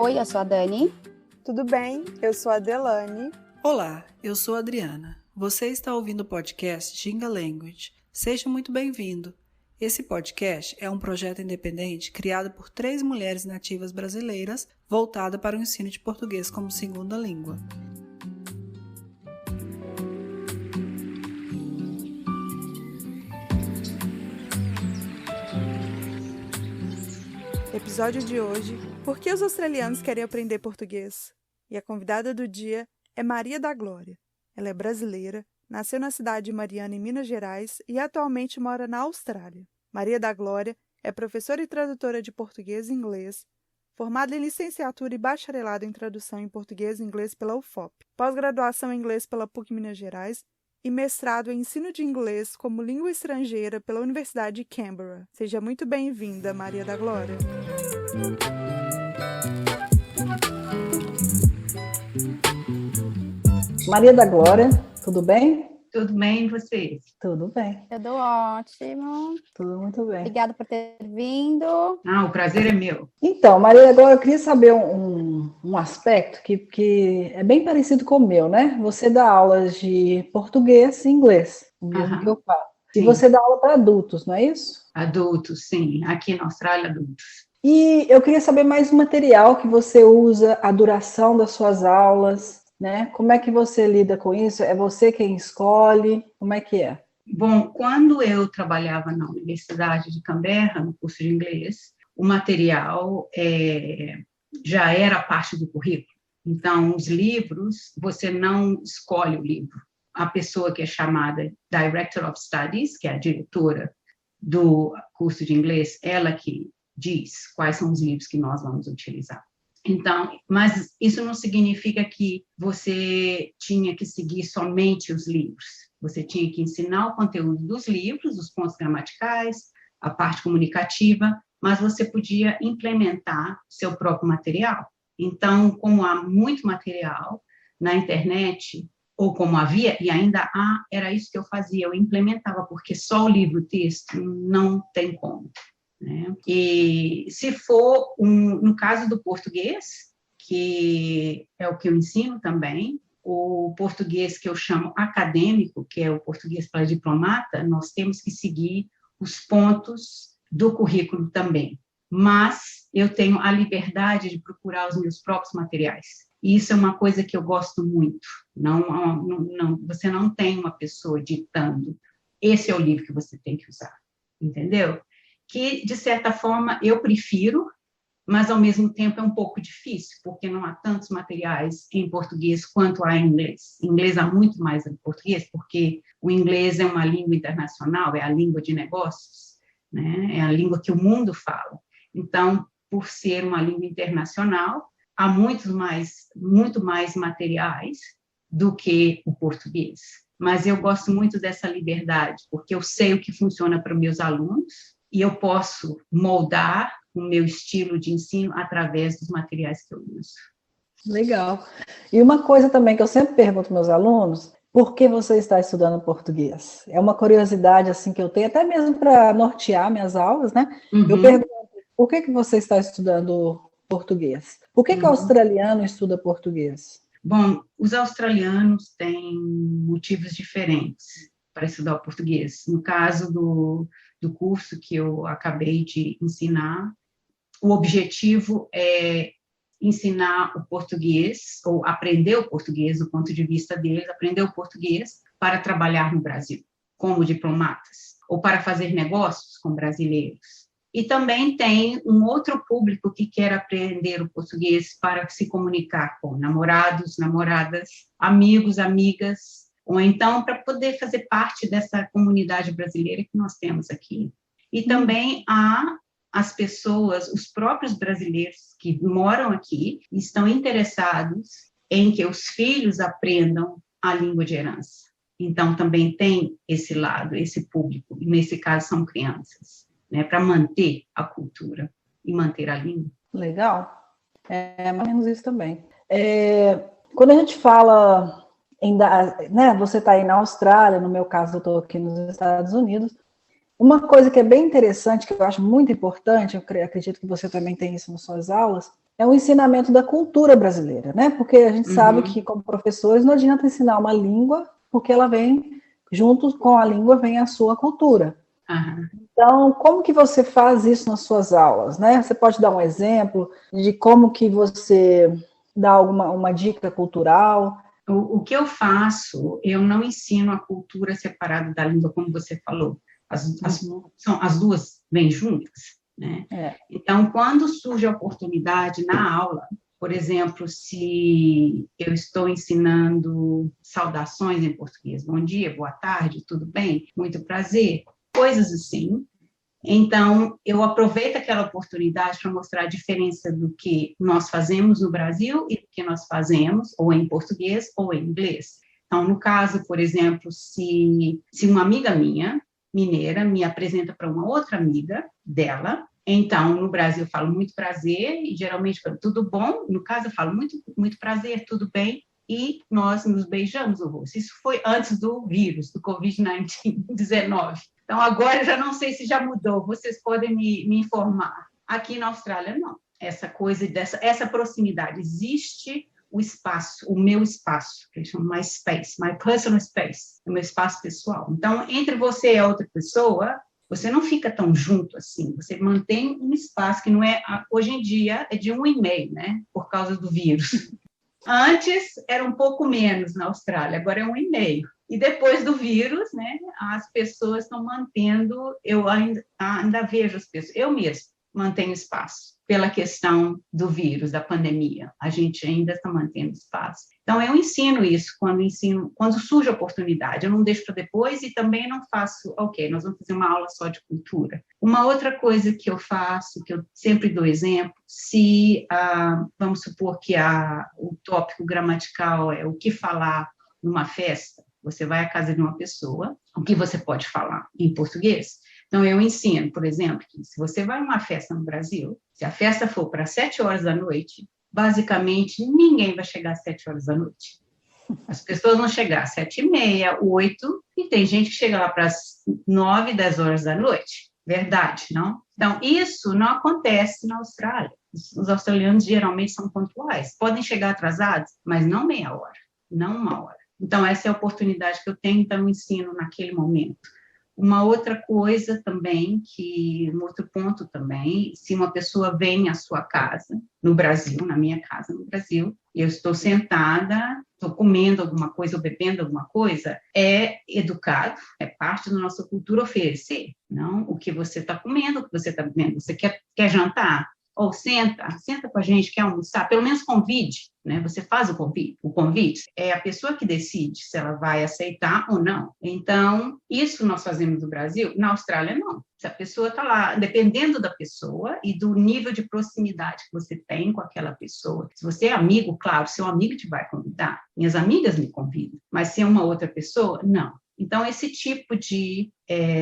Oi, eu sou a Dani. Tudo bem? Eu sou a Delane. Olá, eu sou a Adriana. Você está ouvindo o podcast Ginga Language. Seja muito bem-vindo. Esse podcast é um projeto independente criado por 3 mulheres nativas brasileiras voltado para o ensino de português como segunda língua. Episódio de hoje: Por que os australianos querem aprender português? E a convidada do dia é Maria da Glória. Ela é brasileira, nasceu na cidade de Mariana, em Minas Gerais, e atualmente mora na Austrália. Maria da Glória é professora e tradutora de português e inglês, formada em licenciatura e bacharelado em tradução em português e inglês pela UFOP, pós-graduação em inglês pela PUC Minas Gerais e mestrado em ensino de inglês como língua estrangeira pela Universidade de Canberra. Seja muito bem-vinda, Maria da Glória. Maria da Glória, tudo bem? Tudo bem, e vocês? Tudo bem. Tudo ótimo. Tudo muito bem. Obrigada por ter vindo. O prazer é meu. Então, Maria da Glória, eu queria saber um aspecto que é bem parecido com o meu, né? Você dá aulas de português e inglês, o mesmo que eu faço. E você dá aula para adultos, não é isso? Adultos, sim. Aqui na Austrália, adultos. E eu queria saber mais o material que você usa, a duração das suas aulas, né? Como é que você lida com isso? É você quem escolhe? Como é que é? Bom, quando eu trabalhava na Universidade de Canberra, no curso de inglês, o material já era parte do currículo. Então, os livros, você não escolhe o livro. A pessoa que é chamada Director of Studies, que é a diretora do curso de inglês, ela que diz quais são os livros que nós vamos utilizar. Então, mas isso não significa que você tinha que seguir somente os livros. Você tinha que ensinar o conteúdo dos livros, os pontos gramaticais, a parte comunicativa, mas você podia implementar seu próprio material. Então, como há muito material na internet, ou como havia, e ainda há, era isso que eu fazia, eu implementava, porque só o livro-texto não tem como. Né? E se for, no caso do português, que é o que eu ensino também, o português que eu chamo acadêmico, que é o português para diplomata, nós temos que seguir os pontos do currículo também. Mas eu tenho a liberdade de procurar os meus próprios materiais. E isso é uma coisa que eu gosto muito. Você não tem uma pessoa ditando, esse é o livro que você tem que usar, entendeu? Que, de certa forma, eu prefiro, mas, ao mesmo tempo, é um pouco difícil, porque não há tantos materiais em português quanto há em inglês. Em inglês há muito mais do que português, porque o inglês é uma língua internacional, é a língua de negócios, né? É a língua que o mundo fala. Então, por ser uma língua internacional, há muito mais materiais do que o português. Mas eu gosto muito dessa liberdade, porque eu sei o que funciona para os meus alunos, e eu posso moldar o meu estilo de ensino através dos materiais que eu uso. Legal. E uma coisa também que eu sempre pergunto aos meus alunos, por que você está estudando português? É uma curiosidade assim que eu tenho, até mesmo para nortear minhas aulas, né? Uhum. Eu pergunto, por que você está estudando português? Por que o australiano estuda português? Bom, os australianos têm motivos diferentes para estudar o português. No caso do curso que eu acabei de ensinar, o objetivo é ensinar o português, ou aprender o português do ponto de vista deles, aprender o português para trabalhar no Brasil, como diplomatas, ou para fazer negócios com brasileiros. E também tem um outro público que quer aprender o português para se comunicar com namorados, namoradas, amigos, amigas, ou então para poder fazer parte dessa comunidade brasileira que nós temos aqui. E também há as pessoas, os próprios brasileiros que moram aqui, estão interessados em que os filhos aprendam a língua de herança. Então, também tem esse lado, esse público, e nesse caso são crianças, né, para manter a cultura e manter a língua. Legal. É mais ou menos isso também. Quando a gente fala né, você está aí na Austrália, no meu caso eu estou aqui nos Estados Unidos, uma coisa que é bem interessante, que eu acho muito importante, eu acredito que você também tem isso nas suas aulas, é um ensinamento da cultura brasileira, né? Porque a gente sabe que, como professores, não adianta ensinar uma língua, porque ela vem, junto com a língua, vem a sua cultura. Então, como que você faz isso nas suas aulas, né? Você pode dar um exemplo de como que você dá uma dica cultural? O que eu faço, eu não ensino a cultura separada da língua, como você falou. As duas vêm juntas, né? Então, quando surge a oportunidade na aula, por exemplo, se eu estou ensinando saudações em português, bom dia, boa tarde, tudo bem, muito prazer, coisas assim. Então, eu aproveito aquela oportunidade para mostrar a diferença do que nós fazemos no Brasil e do que nós fazemos, ou em português ou em inglês. Então, no caso, por exemplo, se uma amiga minha, mineira, me apresenta para uma outra amiga dela, então, no Brasil, eu falo muito prazer, e geralmente falo tudo bom, no caso, eu falo muito prazer, tudo bem, e nós nos beijamos o rosto. Isso foi antes do vírus, do Covid-19. Então, agora eu já não sei se já mudou, vocês podem me informar. Aqui na Austrália, não. Essa coisa, essa proximidade. Existe o espaço, o meu espaço, que eles chamam my space, my personal space, o meu espaço pessoal. Então, entre você e a outra pessoa, você não fica tão junto assim, você mantém um espaço que não é, hoje em dia, é de 1,5, né, por causa do vírus. Antes era um pouco menos na Austrália, agora é 1,5. E depois do vírus, né, as pessoas estão mantendo, eu ainda vejo as pessoas, eu mesmo mantenho espaço pela questão do vírus, da pandemia. A gente ainda está mantendo espaço. Então, eu ensino isso quando surge a oportunidade. Eu não deixo para depois e também não faço, ok, nós vamos fazer uma aula só de cultura. Uma outra coisa que eu faço, que eu sempre dou exemplo, se, vamos supor que o tópico gramatical é o que falar numa festa, você vai à casa de uma pessoa, o que você pode falar em português? Então, eu ensino, por exemplo, que se você vai a uma festa no Brasil, se a festa for para 7 horas da noite, basicamente ninguém vai chegar às 7 horas da noite. As pessoas vão chegar às 7h30, 8, e tem gente que chega lá para as 9, 10 horas da noite. Verdade, não? Então, isso não acontece na Austrália. Os australianos geralmente são pontuais. Podem chegar atrasados, mas não meia hora, não 1 hora. Então, essa é a oportunidade que eu tenho, então eu ensino naquele momento. Uma outra coisa também, um outro ponto também, se uma pessoa vem à sua casa, no Brasil, na minha casa no Brasil, e eu estou sentada, estou comendo alguma coisa ou bebendo alguma coisa, é educado, é parte da nossa cultura oferecer, não? O que você está comendo, o que você está bebendo, você quer jantar? Ou senta com a gente, quer almoçar, pelo menos convide, né? Você faz o convite, é a pessoa que decide se ela vai aceitar ou não. Então, isso nós fazemos no Brasil, na Austrália não. Se a pessoa está lá, dependendo da pessoa e do nível de proximidade que você tem com aquela pessoa, se você é amigo, claro, seu amigo te vai convidar, minhas amigas me convidam, mas se é uma outra pessoa, não. Então, esse tipo de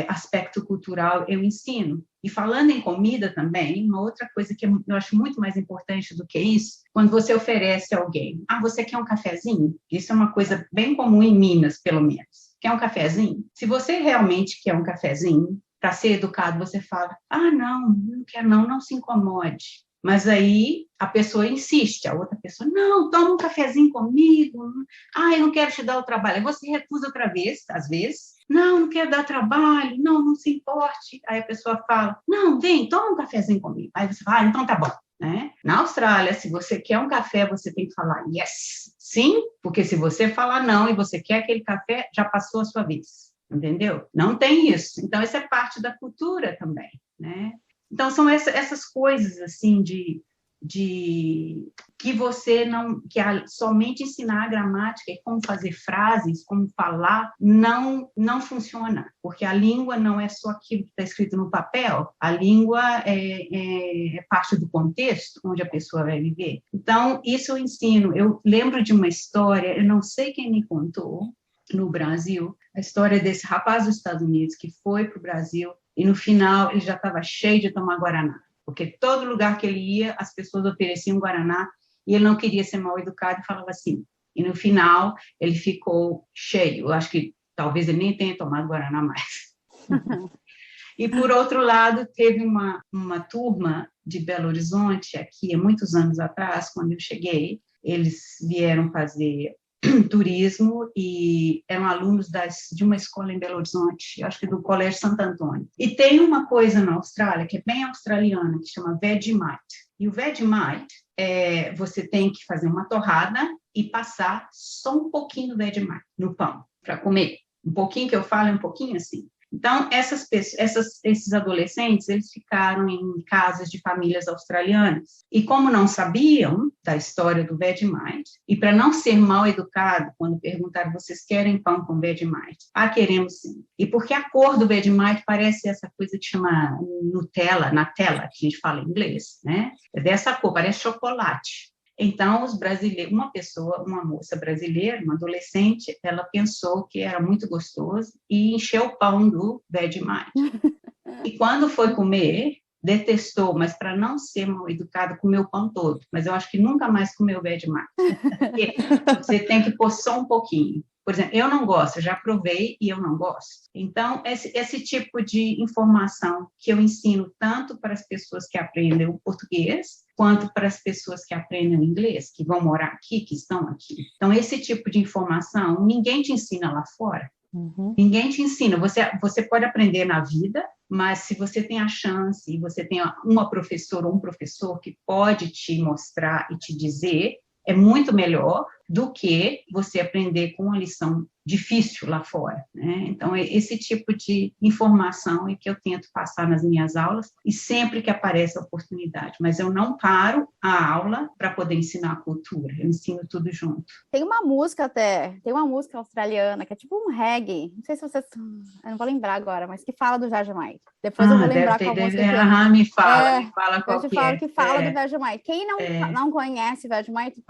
aspecto cultural eu ensino. E falando em comida também, uma outra coisa que eu acho muito mais importante do que isso, quando você oferece a alguém, você quer um cafezinho? Isso é uma coisa bem comum em Minas, pelo menos. Quer um cafezinho? Se você realmente quer um cafezinho, para ser educado, você fala, não quero não se incomode. Mas aí a pessoa insiste, a outra pessoa, não, toma um cafezinho comigo, eu não quero te dar o trabalho. Aí você recusa outra vez, às vezes, não quero dar trabalho, não se importe. Aí a pessoa fala, não, vem, toma um cafezinho comigo. Aí você fala, então tá bom. Né? Na Austrália, se você quer um café, você tem que falar yes, sim, porque se você falar não e você quer aquele café, já passou a sua vez, entendeu? Não tem isso. Então, isso é parte da cultura também, né? Então, são essas coisas, assim, que você não... que somente ensinar a gramática e como fazer frases, como falar, não funciona. Porque a língua não é só aquilo que está escrito no papel. A língua é parte do contexto onde a pessoa vai viver. Então, isso eu ensino. Eu lembro de uma história, eu não sei quem me contou, no Brasil, a história desse rapaz dos Estados Unidos que foi para o Brasil e no final ele já estava cheio de tomar Guaraná, porque todo lugar que ele ia, as pessoas ofereciam Guaraná e ele não queria ser mal educado e falava assim. E no final ele ficou cheio. Eu acho que talvez ele nem tenha tomado Guaraná mais. E, por outro lado, teve uma turma de Belo Horizonte, aqui há muitos anos atrás, quando eu cheguei, eles vieram fazer turismo e eram alunos de uma escola em Belo Horizonte, acho que do Colégio Santo Antônio. E tem uma coisa na Austrália, que é bem australiana, que chama Vegemite. E o Vegemite, você tem que fazer uma torrada e passar só um pouquinho do Vegemite no pão, para comer. Um pouquinho que eu falo é um pouquinho assim. Então, esses adolescentes, eles ficaram em casas de famílias australianas. E como não sabiam da história do Vegemite, e para não ser mal educado, quando perguntaram, vocês querem pão com Vegemite? Ah, queremos sim. E porque a cor do Vegemite parece essa coisa que chama Nutella, que a gente fala em inglês, né? É dessa cor, parece chocolate. Então, os brasileiros, uma moça brasileira, uma adolescente, ela pensou que era muito gostoso e encheu o pão do Vegemite. E quando foi comer, detestou, mas para não ser mal educado, comeu o pão todo. Mas eu acho que nunca mais comeu Vegemite. Porque você tem que pôr só um pouquinho. Por exemplo, eu não gosto, eu já provei e eu não gosto. Então, esse tipo de informação que eu ensino tanto para as pessoas que aprendem o português, quanto para as pessoas que aprendem o inglês, que vão morar aqui, que estão aqui. Então, esse tipo de informação, ninguém te ensina lá fora. Uhum. Ninguém te ensina. Você pode aprender na vida, mas se você tem a chance, e você tem uma professora ou um professor que pode te mostrar e te dizer, é muito melhor do que você aprender com uma lição difícil lá fora, né? Então, é esse tipo de informação é que eu tento passar nas minhas aulas e sempre que aparece a oportunidade. Mas eu não paro a aula para poder ensinar a cultura. Eu ensino tudo junto. Tem uma música australiana, que é tipo um reggae. Não sei se vocês... Eu não vou lembrar agora, mas que fala do Vegemite. Depois eu vou lembrar qual música que é. Me fala qual eu te que falo é. que fala do Vegemite. Quem não conhece Vegemite,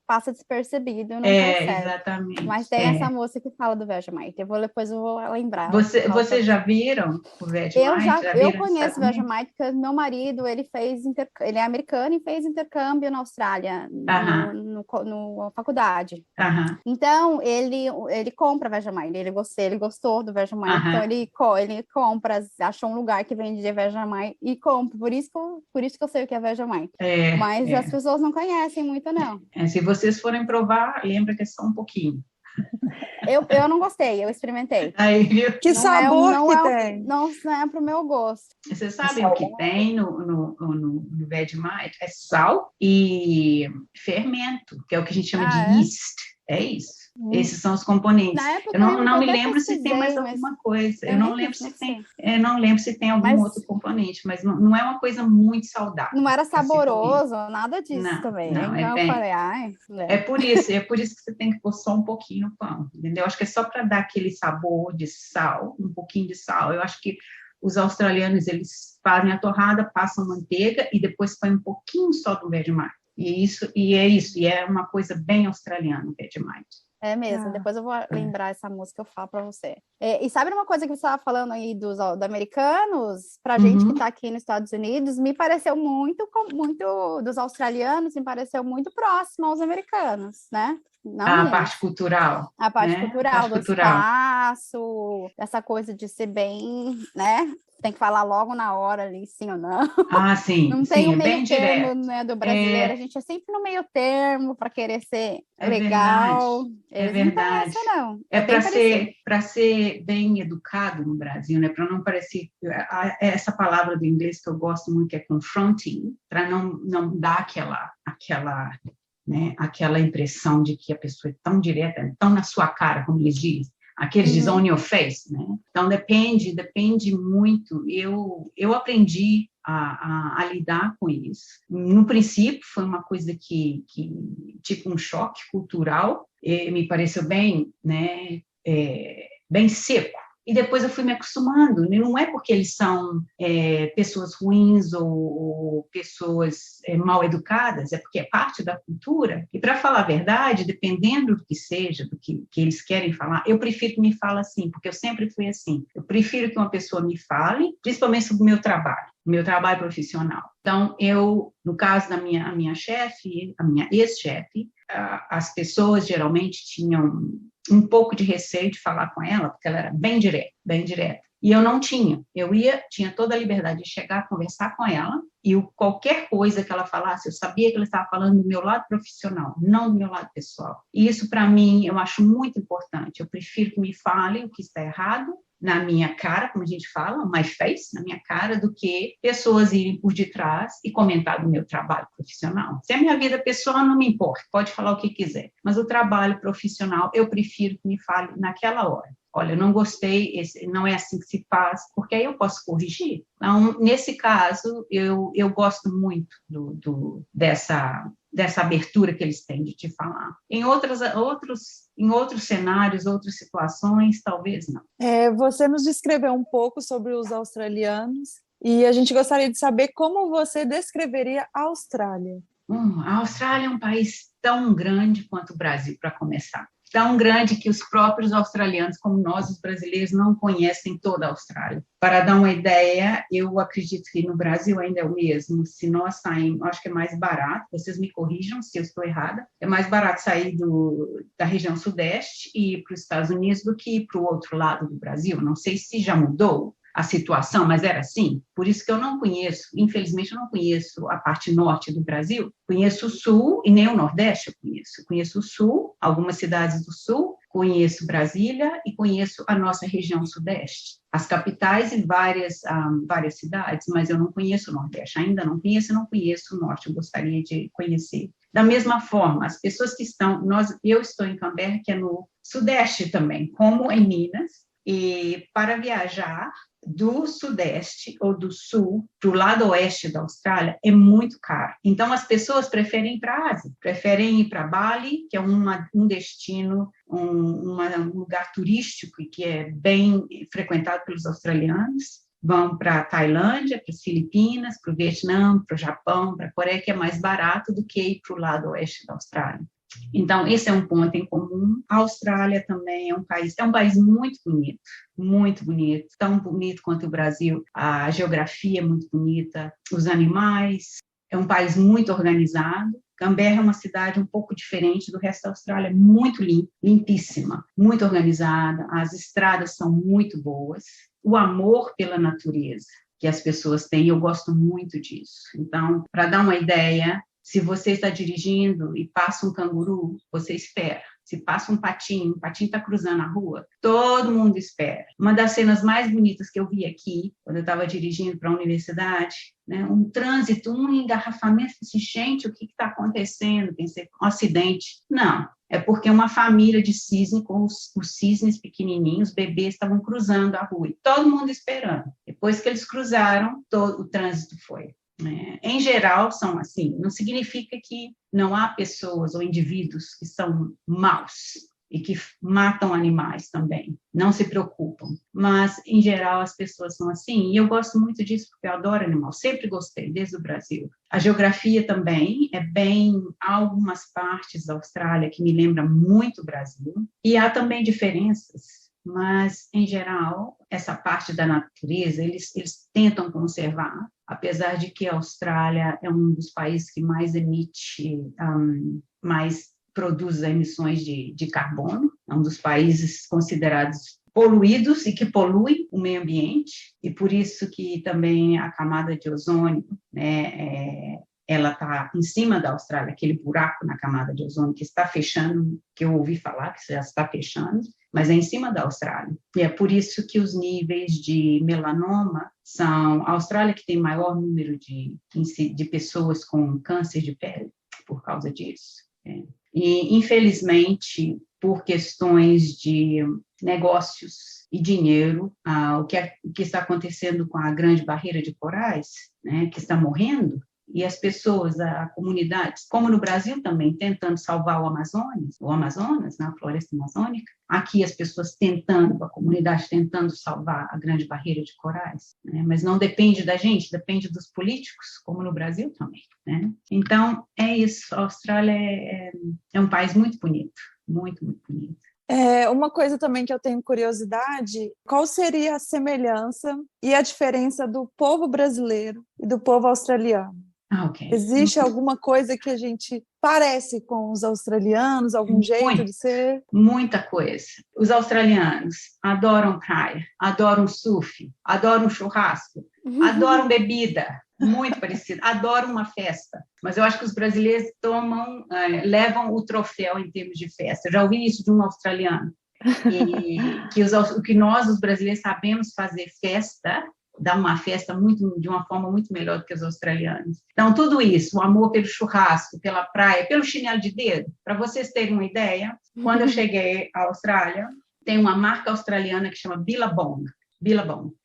passa despercebido, não percebe. Exatamente. Mas tem essa música que fala do Vegemite. Depois eu vou lembrar. Vocês já viram o Vegemite? Eu conheço o Vegemite porque meu marido, ele é americano e fez intercâmbio na Austrália, na faculdade. Então, ele compra Vegemite, ele gostou do Vegemite, então ele compra, achou um lugar que vendia Vegemite e compra, por isso que eu sei o que é Vegemite. Mas as pessoas não conhecem muito, não. Se vocês forem provar, lembra que é só um pouquinho. Eu não gostei, eu experimentei. Aí, viu? Que sabor que tem? Não é pro meu gosto. Vocês sabem o que tem no Vegemite? É sal e fermento, que é o que a gente chama de yeast. É isso. Esses são os componentes. Eu não me lembro se tem mais alguma coisa. Eu não lembro se tem algum outro componente, mas não é uma coisa muito saudável. Não era saboroso, nada disso também. Não, então eu falei, é por isso que você tem que pôr só um pouquinho no pão, entendeu? Acho que é só para dar aquele sabor de sal, um pouquinho de sal. Eu acho que os australianos, eles fazem a torrada, passam manteiga e depois põem um pouquinho só do Vegemite. E é uma coisa bem australiana, o Vegemite. É mesmo, depois eu vou lembrar essa música, eu falo pra você. E sabe uma coisa que você estava falando aí dos americanos? Pra gente que tá aqui nos Estados Unidos, me pareceu muito dos australianos, me pareceu muito próximo aos americanos, né? A parte cultural. A parte cultural do espaço, essa coisa de ser bem, né? Tem que falar logo na hora ali, sim ou não. Sim. Não tem sim, o meio termo, né, do brasileiro. A gente é sempre no meio termo para querer ser legal. É verdade. Não. É para ser bem educado no Brasil, né? Para não parecer essa palavra do inglês que eu gosto muito, que é confronting, para não dar aquela impressão de que a pessoa é tão direta, tão na sua cara, como eles dizem. Aqueles dizem on your face, né? Então, depende muito. Eu aprendi a lidar com isso. No princípio, foi uma coisa que tipo um choque cultural, me pareceu bem, né, bem seco. E depois eu fui me acostumando. Não é porque eles são pessoas ruins ou pessoas mal educadas, é porque é parte da cultura. E, para falar a verdade, dependendo do que seja, do que eles querem falar, eu prefiro que me fale assim, porque eu sempre fui assim. Eu prefiro que uma pessoa me fale, principalmente sobre o meu trabalho profissional. Então, no caso da minha chefe, a minha ex-chefe, as pessoas geralmente tinham um pouco de receio de falar com ela, porque ela era bem direta. E eu não tinha. Tinha toda a liberdade de chegar, conversar com ela, e qualquer coisa que ela falasse, eu sabia que ela estava falando do meu lado profissional, não do meu lado pessoal. E isso, para mim, eu acho muito importante. Eu prefiro que me falem o que está errado, na minha cara, como a gente fala, my face, na minha cara, do que pessoas irem por detrás e comentar do meu trabalho profissional. Se é minha vida pessoal, não me importa, pode falar o que quiser. Mas o trabalho profissional, eu prefiro que me fale naquela hora. Olha, eu não gostei, não é assim que se faz, porque aí eu posso corrigir. Então, nesse caso, eu gosto muito dessa abertura que eles têm de te falar. Em outros cenários, outras situações, talvez não. Você nos descreveu um pouco sobre os australianos e a gente gostaria de saber como você descreveria a Austrália. A Austrália é um país tão grande quanto o Brasil, para começar. Tão grande que os próprios australianos, como nós, os brasileiros, não conhecem toda a Austrália. Para dar uma ideia, eu acredito que no Brasil ainda é o mesmo. Se nós saímos, acho que é mais barato, vocês me corrijam se eu estou errada, é mais barato sair da região sudeste e ir para os Estados Unidos do que ir para o outro lado do Brasil. Não sei se já mudou a situação, mas era assim. Por isso que eu não conheço, infelizmente, eu não conheço a parte norte do Brasil. Conheço o sul e nem o nordeste eu conheço. Conheço o sul, algumas cidades do sul, conheço Brasília e conheço a nossa região sudeste. As capitais e várias cidades, mas eu não conheço o nordeste. Ainda não conheço o norte, eu gostaria de conhecer. Da mesma forma, as pessoas que eu estou em Canberra, que é no sudeste também, como em Minas, e para viajar do sudeste ou do sul para o lado oeste da Austrália é muito caro. Então, as pessoas preferem ir para a Ásia, preferem ir para Bali, que é um destino, um lugar turístico e que é bem frequentado pelos australianos. Vão para a Tailândia, para as Filipinas, para o Vietnã, para o Japão, para a Coreia, que é mais barato do que ir para o lado oeste da Austrália. Então, esse é um ponto em comum. A Austrália também é um país muito bonito, tão bonito quanto o Brasil. A geografia é muito bonita, os animais, é um país muito organizado. Canberra é uma cidade um pouco diferente do resto da Austrália, muito limpíssima, muito organizada, as estradas são muito boas, o amor pela natureza que as pessoas têm, eu gosto muito disso. Então, para dar uma ideia, se você está dirigindo e passa um canguru, você espera. Se passa um patinho, o patinho está cruzando a rua, todo mundo espera. Uma das cenas mais bonitas que eu vi aqui, quando eu estava dirigindo para a universidade, né, um trânsito, um engarrafamento, disse, gente, o que está acontecendo? Pensei, um acidente. Não, é porque uma família de cisne, com os cisnes pequenininhos, os bebês estavam cruzando a rua, e todo mundo esperando. Depois que eles cruzaram, todo o trânsito foi. Em geral, são assim. Não significa que não há pessoas ou indivíduos que são maus e que matam animais também. Não se preocupam. Mas, em geral, as pessoas são assim. E eu gosto muito disso porque eu adoro animal. Sempre gostei, desde o Brasil. A geografia também há algumas partes da Austrália que me lembram muito o Brasil. E há também diferenças. Mas, em geral, essa parte da natureza, eles tentam conservar, apesar de que a Austrália é um dos países que mais emite, mais produz emissões de carbono, é um dos países considerados poluídos e que poluem o meio ambiente, e por isso que também a camada de ozônio, né, ela está em cima da Austrália, aquele buraco na camada de ozônio que está fechando, que eu ouvi falar que já está fechando, mas é em cima da Austrália. E é por isso que os níveis de melanoma são... A Austrália que tem maior número de pessoas com câncer de pele, por causa disso. E, infelizmente, por questões de negócios e dinheiro, o que está acontecendo com a Grande Barreira de Corais, né, que está morrendo, e as pessoas, a comunidade, como no Brasil também, tentando salvar o Amazonas, na floresta amazônica, aqui as pessoas a comunidade tentando salvar a Grande Barreira de Corais, né? Mas não depende da gente, depende dos políticos, como no Brasil também, né? Então, é isso, a Austrália é um país muito bonito, muito, muito bonito. Uma coisa também que eu tenho curiosidade, qual seria a semelhança e a diferença do povo brasileiro e do povo australiano? Okay. Existe alguma coisa que a gente parece com os australianos, algum jeito de ser? Muita coisa. Os australianos adoram praia, adoram surf, adoram churrasco, adoram bebida, muito parecido, adoram uma festa. Mas eu acho que os brasileiros levam o troféu em termos de festa. Eu já ouvi isso de um australiano. E que nós, os brasileiros, sabemos fazer festa, dar uma festa de uma forma muito melhor do que os australianos. Então, tudo isso, o amor pelo churrasco, pela praia, pelo chinelo de dedo, para vocês terem uma ideia, quando eu cheguei à Austrália, tem uma marca australiana que chama Billabong.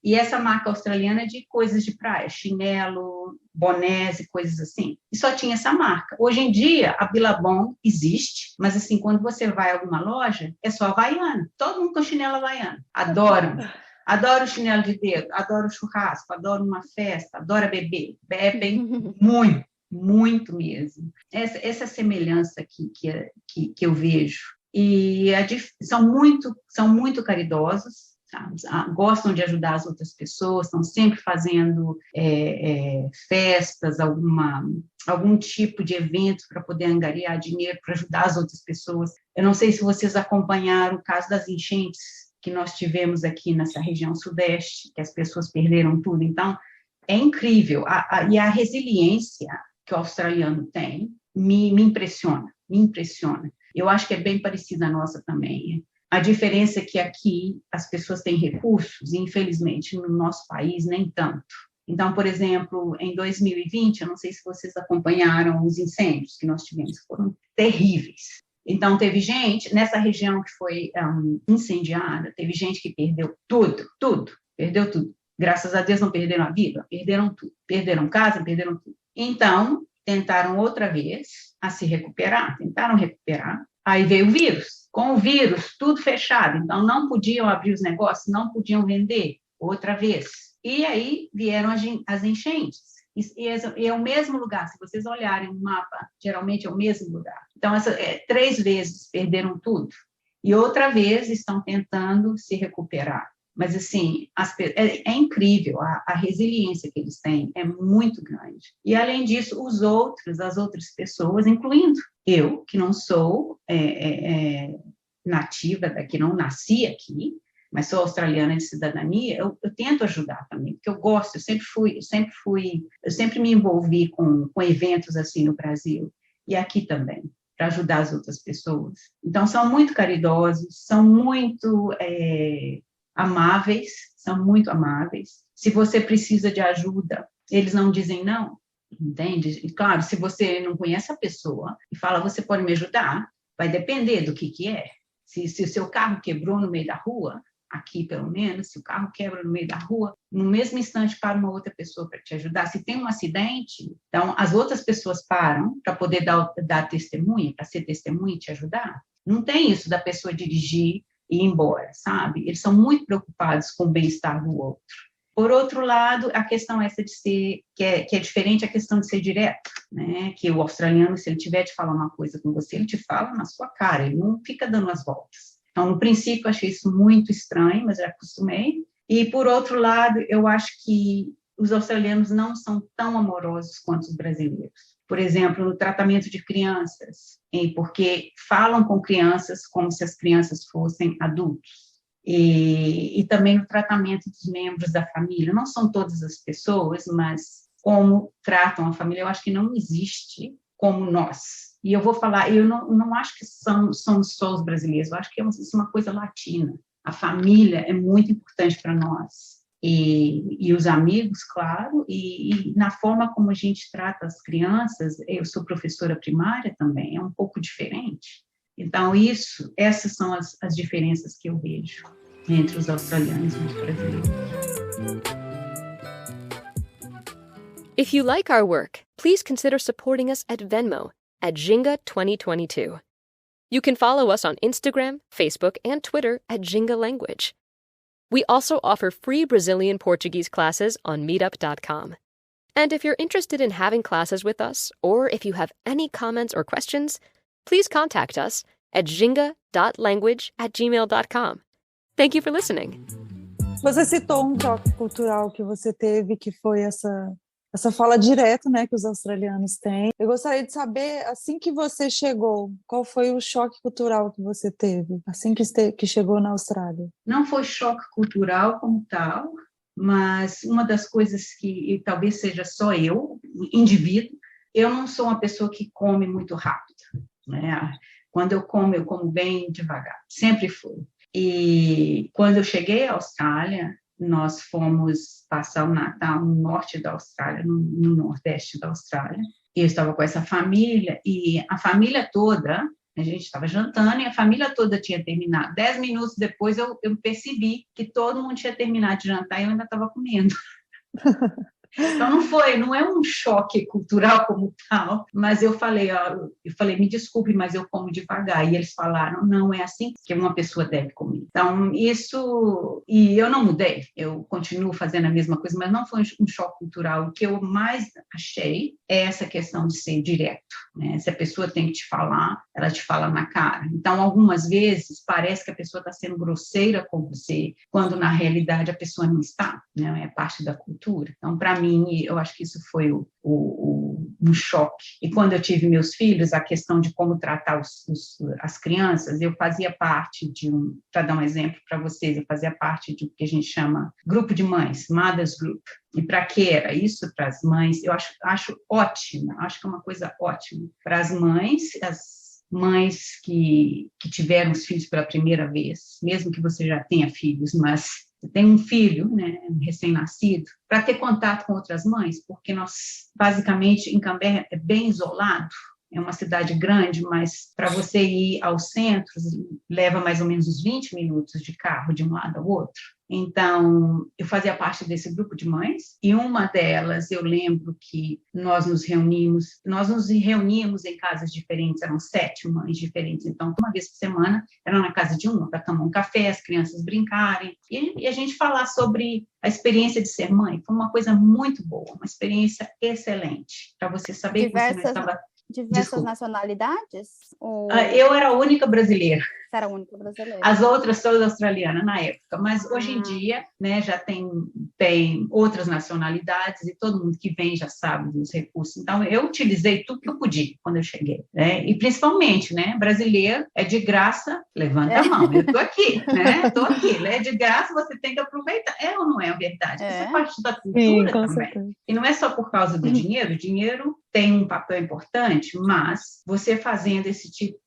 E essa marca australiana é de coisas de praia, chinelo, bonés e coisas assim. E só tinha essa marca. Hoje em dia, a Billabong existe, mas assim, quando você vai a alguma loja, é só Havaiana. Todo mundo com chinelo Havaiana. Adoram. Adoro chinelo de dedo, adoro churrasco, adoro uma festa, adoro beber. Bebem muito, muito mesmo. Essa semelhança que eu vejo. E são muito caridosos, sabe? Gostam de ajudar as outras pessoas, estão sempre fazendo festas, algum tipo de evento para poder angariar dinheiro para ajudar as outras pessoas. Eu não sei se vocês acompanharam o caso das enchentes que nós tivemos aqui nessa região sudeste, que as pessoas perderam tudo. Então, é incrível. E a resiliência que o australiano tem me impressiona. Eu acho que é bem parecida a nossa também. A diferença é que aqui as pessoas têm recursos, e infelizmente no nosso país nem tanto. Então, por exemplo, em 2020, eu não sei se vocês acompanharam os incêndios que nós tivemos, foram terríveis. Então, teve gente, nessa região que foi incendiada, teve gente que perdeu perdeu tudo. Graças a Deus não perderam a vida, perderam tudo. Perderam casa, perderam tudo. Então, tentaram outra vez a se recuperar, aí veio o vírus. Com o vírus, tudo fechado, então não podiam abrir os negócios, não podiam vender outra vez. E aí vieram as enchentes. E é o mesmo lugar, se vocês olharem o mapa, geralmente é o mesmo lugar. Então, 3 vezes perderam tudo. E outra vez estão tentando se recuperar. Mas, assim, é incrível, a resiliência que eles têm é muito grande. E, além disso, as outras pessoas, incluindo eu, que não sou nativa daqui, não nasci aqui, mas sou australiana de cidadania, eu tento ajudar também, porque eu gosto, eu sempre me envolvi com eventos assim no Brasil, e aqui também, para ajudar as outras pessoas. Então, são muito caridosos, são muito amáveis. Se você precisa de ajuda, eles não dizem não, entende? E, claro, se você não conhece a pessoa e fala, você pode me ajudar, vai depender do que é. Se o seu carro quebrou no meio da rua, aqui pelo menos, se o carro quebra no meio da rua, no mesmo instante para uma outra pessoa para te ajudar. Se tem um acidente, então as outras pessoas param para poder dar testemunha, para ser testemunha e te ajudar. Não tem isso da pessoa dirigir e ir embora, sabe? Eles são muito preocupados com o bem-estar do outro. Por outro lado, a questão essa de ser, que é diferente a questão de ser direto, né? Que o australiano, se ele tiver de falar uma coisa com você, ele te fala na sua cara, ele não fica dando as voltas. Então, no princípio, eu achei isso muito estranho, mas já acostumei. E, por outro lado, eu acho que os australianos não são tão amorosos quanto os brasileiros. Por exemplo, no tratamento de crianças, porque falam com crianças como se as crianças fossem adultos. E também no tratamento dos membros da família. Não são todas as pessoas, mas como tratam a família, eu acho que não existe como nós. E eu vou falar, eu não acho que somos só os brasileiros, eu acho que é uma coisa latina. A família é muito importante para nós. E os amigos, claro, e na forma como a gente trata as crianças, eu sou professora primária também, é um pouco diferente. Então, essas são as diferenças que eu vejo entre os australianos e os brasileiros. If you like our work, please consider supporting us at Venmo at Ginga 2022. You can follow us on Instagram, Facebook, and Twitter at Ginga Language. We also offer free Brazilian Portuguese classes on meetup.com. And if you're interested in having classes with us, or if you have any comments or questions, please contact us at ginga.language@gmail.com. Thank you for listening. Você citou um choque cultural que você teve, que foi essa essa fala direta, né, que os australianos têm. Eu gostaria de saber, assim que você chegou, qual foi o choque cultural que você teve, assim que chegou na Austrália? Não foi choque cultural como tal, mas uma das coisas que talvez seja só eu, indivíduo, eu não sou uma pessoa que come muito rápido, né? Quando eu como bem devagar, sempre fui. E quando eu cheguei à Austrália, nós fomos passar o Natal no norte da Austrália, no nordeste da Austrália. Eu estava com essa família, e a família toda, a gente estava jantando, e a família toda tinha terminado. 10 minutos depois, eu percebi que todo mundo tinha terminado de jantar e eu ainda estava comendo. Então não é um choque cultural como tal, mas eu falei, me desculpe, mas eu como devagar. E eles falaram, não, é assim que uma pessoa deve comer. Então, isso, e eu não mudei, eu continuo fazendo a mesma coisa, mas não foi um choque cultural. O que eu mais achei é essa questão de ser direto, né? Se a pessoa tem que te falar, ela te fala na cara. Então, algumas vezes, parece que a pessoa está sendo grosseira com você, quando na realidade a pessoa não está, né? É parte da cultura. Então, para mim, eu acho que isso foi um choque. E quando eu tive meus filhos, a questão de como tratar as crianças, eu fazia parte para dar um exemplo para vocês, eu fazia parte de o que a gente chama grupo de mães, Mothers Group. E para que era isso? Para as mães, eu acho ótimo, acho que é uma coisa ótima. Para as mães que tiveram os filhos pela primeira vez, mesmo que você já tenha filhos, mas você tem um filho, né, recém-nascido, para ter contato com outras mães, porque nós, basicamente, em Canberra é bem isolado, é uma cidade grande, mas para você ir aos centros, leva mais ou menos uns 20 minutos de carro de um lado ao outro. Então, eu fazia parte desse grupo de mães, e uma delas, eu lembro que nós nos reuníamos em casas diferentes, eram 7 mães diferentes, então, uma vez por semana, era na casa de uma, para tomar um café, as crianças brincarem, e a gente falar sobre a experiência de ser mãe. Foi uma coisa muito boa, uma experiência excelente, para você saber que você não estava... Diversas nacionalidades? Ou... Eu era a única brasileira. Você era a única brasileira. As outras todas australianas na época, mas hoje em dia, né, já tem outras nacionalidades e todo mundo que vem já sabe dos recursos. Então, eu utilizei tudo que eu podia quando eu cheguei, né? E principalmente, né, brasileiro é de graça, levanta a mão, eu estou aqui, né? Estou aqui, né? É de graça, você tem que aproveitar. É ou não é a verdade? Isso é parte da cultura também. Certeza. E não é só por causa do dinheiro, o dinheiro tem um papel importante, mas você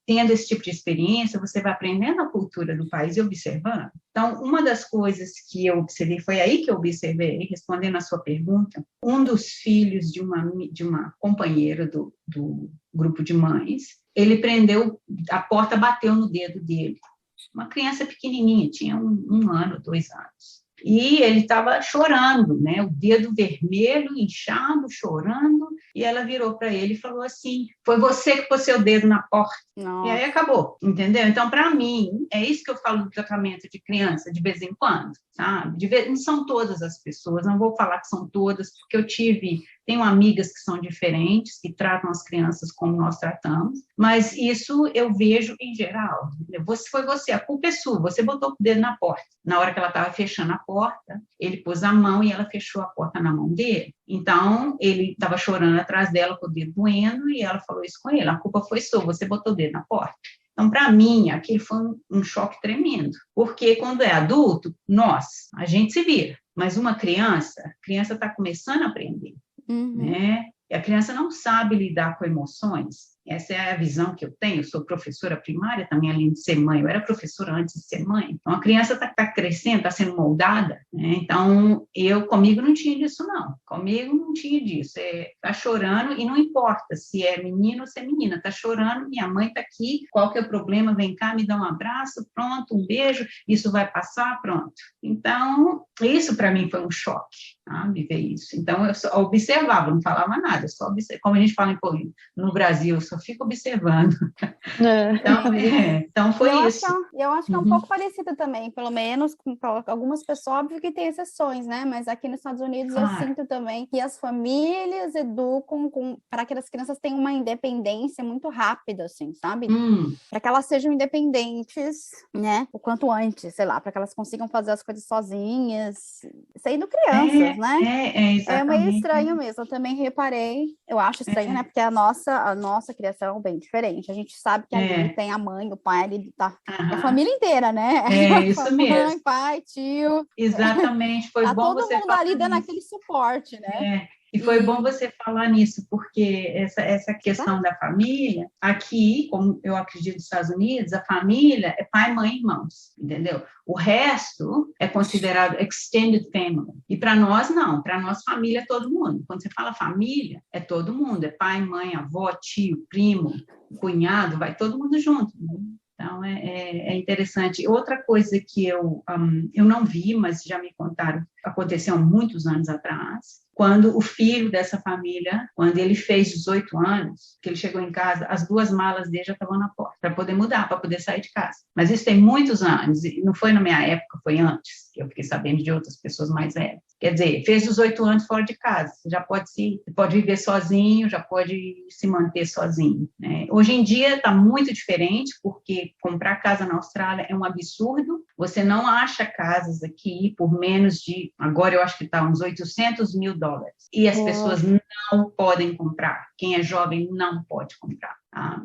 tendo esse tipo de experiência, você vai aprendendo a cultura do país e observando. Então, uma das coisas que eu observei, foi aí que eu observei, respondendo a sua pergunta, um dos filhos de uma companheira do grupo de mães, ele prendeu, a porta bateu no dedo dele. Uma criança pequenininha, tinha 1 ano, 2 anos. E ele estava chorando, né? O dedo vermelho, inchado, chorando. E ela virou para ele e falou assim, foi você que pôs seu dedo na porta. Nossa. E aí acabou, entendeu? Então, para mim, é isso que eu falo do tratamento de criança de vez em quando, sabe? Não são todas as pessoas, não vou falar que são todas, porque tenho amigas que são diferentes, que tratam as crianças como nós tratamos, mas isso eu vejo em geral. Foi você, a culpa é sua, você botou o dedo na porta. Na hora que ela estava fechando a porta, ele pôs a mão e ela fechou a porta na mão dele. Então, ele estava chorando atrás dela com o dedo doendo e ela falou isso com ele, a culpa foi sua, você botou o dedo na porta. Então, para mim, aquilo foi um choque tremendo, porque quando é adulto, a gente se vira, mas a criança está começando a aprender. Né? E a criança não sabe lidar com emoções. Essa é a visão que eu tenho. Eu sou professora primária também, além de ser mãe. Eu era professora antes de ser mãe. Então, a criança está crescendo, está sendo moldada. Né? Então, comigo não tinha disso, não. Comigo não tinha disso. Está chorando e não importa se é menino ou se é menina. Está chorando, minha mãe está aqui. Qual que é o problema? Vem cá, me dá um abraço, pronto, um beijo. Isso vai passar, pronto. Então, isso para mim foi um choque, sabe, ver isso. Então, eu só observava, não falava nada. Só observava. Como a gente fala no Brasil, eu só fico observando. Então foi isso. Eu acho que é um pouco parecido também, pelo menos com algumas pessoas, óbvio que tem exceções, né? Mas aqui nos Estados Unidos eu sinto também que as famílias educam para que as crianças tenham uma independência muito rápida, assim, sabe? Para que elas sejam independentes, né? O quanto antes, sei lá, para que elas consigam fazer as coisas sozinhas, sendo crianças. né? Exatamente. É meio estranho mesmo, eu também reparei, eu acho estranho, né? Porque a nossa criação é bem diferente. A gente sabe que ali tem a mãe, o pai, ali tá, é a família inteira, né? Isso mãe, mesmo. Pai, tio. Exatamente, foi bom todo você mundo ali dando aquele suporte, né? E foi bom você falar nisso, porque essa questão da família, aqui, como eu acredito nos Estados Unidos, a família é pai, mãe, irmãos, entendeu? O resto é considerado extended family. E para nós, não. Para nós, família é todo mundo. Quando você fala família, é todo mundo. É pai, mãe, avó, tio, primo, cunhado, vai todo mundo junto, né? Então, é interessante. Outra coisa que eu não vi, mas já me contaram, aconteceu muitos anos atrás, quando o filho dessa família, quando ele fez 18 anos, que ele chegou em casa, as 2 malas dele já estavam na porta, para poder mudar, para poder sair de casa. Mas isso tem muitos anos, e não foi na minha época, foi antes, que eu fiquei sabendo de outras pessoas mais velhas. Quer dizer, fez 18 anos fora de casa, você já pode viver sozinho, já pode se manter sozinho, né? Hoje em dia está muito diferente, porque comprar casa na Austrália é um absurdo, você não acha casas aqui por menos de, agora eu acho que está uns $800 mil, e as pessoas não podem comprar, quem é jovem não pode comprar.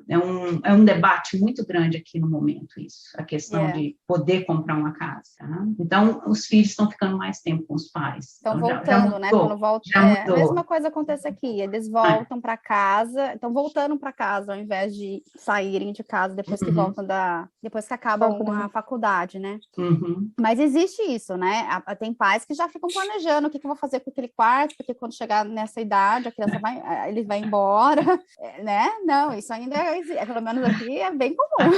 É um debate muito grande aqui no momento, isso, a questão de poder comprar uma casa. Tá? Então, os filhos estão ficando mais tempo com os pais. Estão então, voltando, né? Quando volta, a mesma coisa acontece aqui, eles voltam para casa, estão voltando para casa, ao invés de saírem de casa depois que voltam depois que acabam a faculdade, né? Mas existe isso, né? Tem pais que já ficam planejando o que eu vou fazer com aquele quarto, porque quando chegar nessa idade, a criança ele vai embora, né? Não, isso ainda pelo menos aqui é bem comum.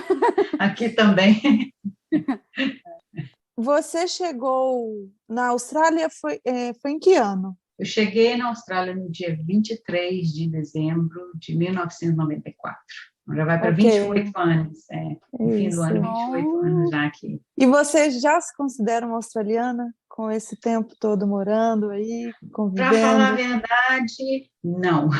Aqui também. Você chegou na Austrália, foi em que ano? Eu cheguei na Austrália no dia 23 de dezembro de 1994. Já vai para 28 anos. No fim do ano, 28 anos já aqui. E você já se considera uma australiana com esse tempo todo morando aí, convivendo? Para falar a verdade, não.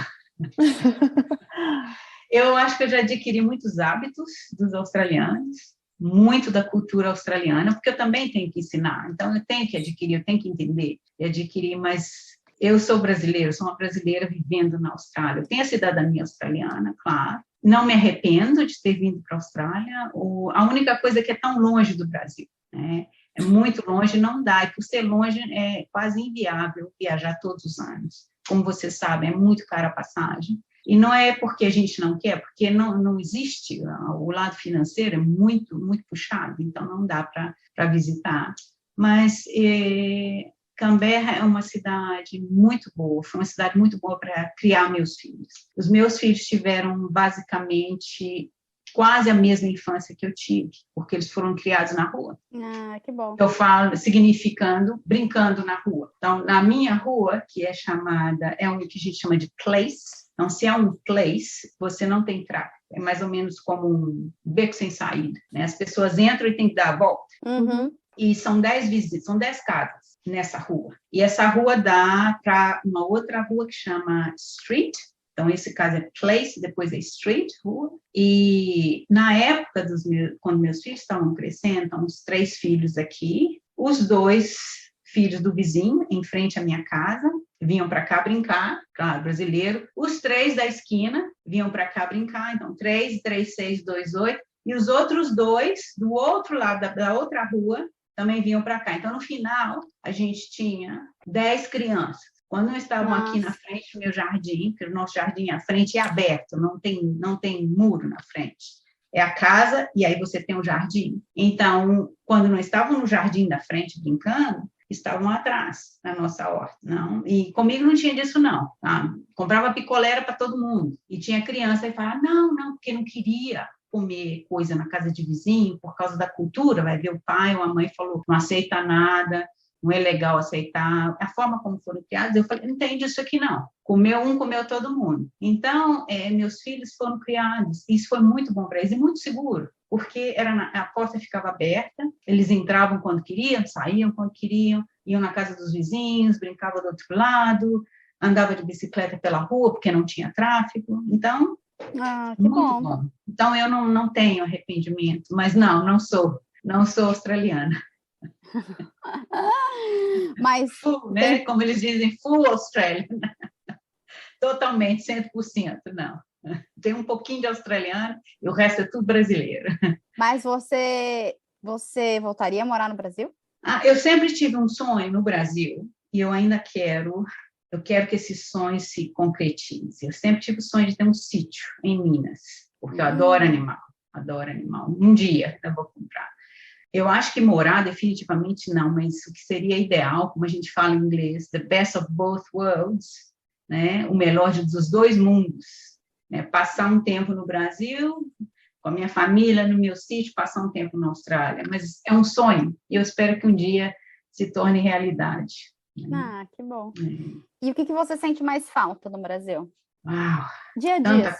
Eu acho que eu já adquiri muitos hábitos dos australianos, muito da cultura australiana, porque eu também tenho que ensinar. Então, eu tenho que adquirir, eu tenho que entender e adquirir, mas eu sou brasileira, sou uma brasileira vivendo na Austrália. Eu tenho a cidadania australiana, claro. Não me arrependo de ter vindo para a Austrália. A única coisa é que é tão longe do Brasil, né? É muito longe, não dá. E por ser longe, é quase inviável viajar todos os anos. Como vocês sabem, é muito cara a passagem. E não é porque a gente não quer, porque não existe, o lado financeiro é muito, muito puxado, então não dá para visitar. Mas Canberra é uma cidade muito boa, foi uma cidade muito boa para criar meus filhos. Os meus filhos tiveram basicamente quase a mesma infância que eu tive, porque eles foram criados na rua. Que bom. Eu falo, significando, brincando na rua. Então, na minha rua, que é chamada, é o que a gente chama de place. Então, se é um place, você não tem tráfego. É mais ou menos como um beco sem saída, né? As pessoas entram e tem que dar a volta. E são 10 visitas, são 10 casas nessa rua. E essa rua dá para uma outra rua que chama Street. Então, esse caso é place, depois é street, rua. E na época, quando meus filhos estavam crescendo, então, os 3 filhos aqui, os 2 filhos do vizinho, em frente à minha casa, vinham para cá brincar, claro, brasileiro. Os 3 da esquina vinham para cá brincar, então 3, 3, 6, 2, 8. E os outros 2, do outro lado da outra rua, também vinham para cá. Então, no final, a gente tinha 10 crianças. Quando nós estávamos aqui na frente do meu jardim, que o nosso jardim à frente é aberto, não tem muro na frente. É a casa e aí você tem o jardim. Então, quando nós estávamos no jardim da frente brincando, estavam atrás na nossa horta. Não? E comigo não tinha disso, não. Tá? Comprava picolé para todo mundo. E tinha criança e falava, não, porque não queria comer coisa na casa de vizinho por causa da cultura. Vai ver o pai ou a mãe falou, não aceita nada, não é legal aceitar. A forma como foram criados, eu falei, não tem disso aqui, não. Comeu todo mundo. Então, meus filhos foram criados. Isso foi muito bom para eles e muito seguro. Porque a porta ficava aberta, eles entravam quando queriam, saíam quando queriam, iam na casa dos vizinhos, brincavam do outro lado, andava de bicicleta pela rua, porque não tinha tráfego. Então, que bom. Então, eu não tenho arrependimento, mas não sou australiana. Mas full, né? Como eles dizem, full Australian. Totalmente, 100%, não. Tem um pouquinho de australiano e o resto é tudo brasileiro. Mas você voltaria a morar no Brasil? Eu sempre tive um sonho no Brasil e eu ainda quero. Eu quero que esse sonho se concretize. Eu sempre tive o sonho de ter um sítio em Minas, porque eu adoro animal. Um dia eu vou comprar. Eu acho que morar definitivamente não, mas o que seria ideal, como a gente fala em inglês, the best of both worlds, né? O melhor dos dois mundos, né? Passar um tempo no Brasil, com a minha família, no meu sítio, passar um tempo na Austrália. Mas é um sonho e eu espero que um dia se torne realidade. Ah, que bom. E o que você sente mais falta no Brasil? Uau, dia a dia,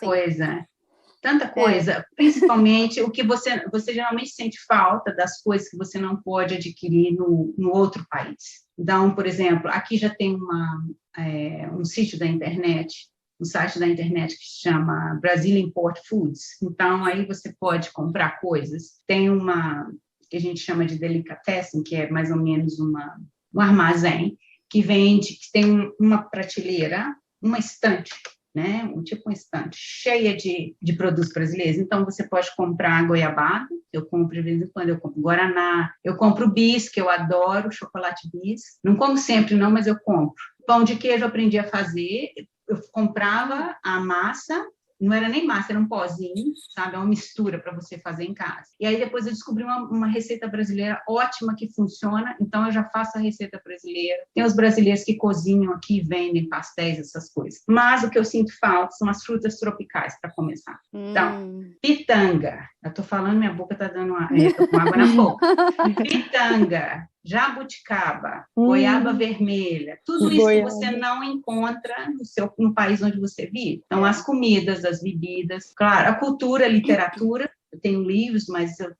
tanta coisa, principalmente o que você geralmente sente falta das coisas que você não pode adquirir no outro país. Então, por exemplo, aqui já tem um sítio da internet, um site da internet que se chama Brazil Import Foods. Então, aí você pode comprar coisas. Tem uma que a gente chama de delicatessen, que é mais ou menos um armazém que vende, que tem uma prateleira, uma estante, né? Tipo uma estante cheia de produtos brasileiros. Então, você pode comprar goiabada, eu compro de vez em quando, eu compro guaraná, eu compro bis, que eu adoro, chocolate bis. Não como sempre, não, mas eu compro. Pão de queijo eu aprendi a fazer, eu comprava a massa, não era nem massa, era um pozinho, sabe? É uma mistura para você fazer em casa. E aí depois eu descobri uma receita brasileira ótima que funciona, então eu já faço a receita brasileira. Tem os brasileiros que cozinham aqui, vendem pastéis, essas coisas. Mas o que eu sinto falta são as frutas tropicais, para começar. Então, pitanga. Eu tô falando, minha boca tá dando tô com água na boca. Pitanga, jabuticaba, goiaba vermelha, tudo isso que você não encontra no país onde você vive. Então, as comidas, as bebidas, claro, a cultura, a literatura. Eu tenho livros, mas eu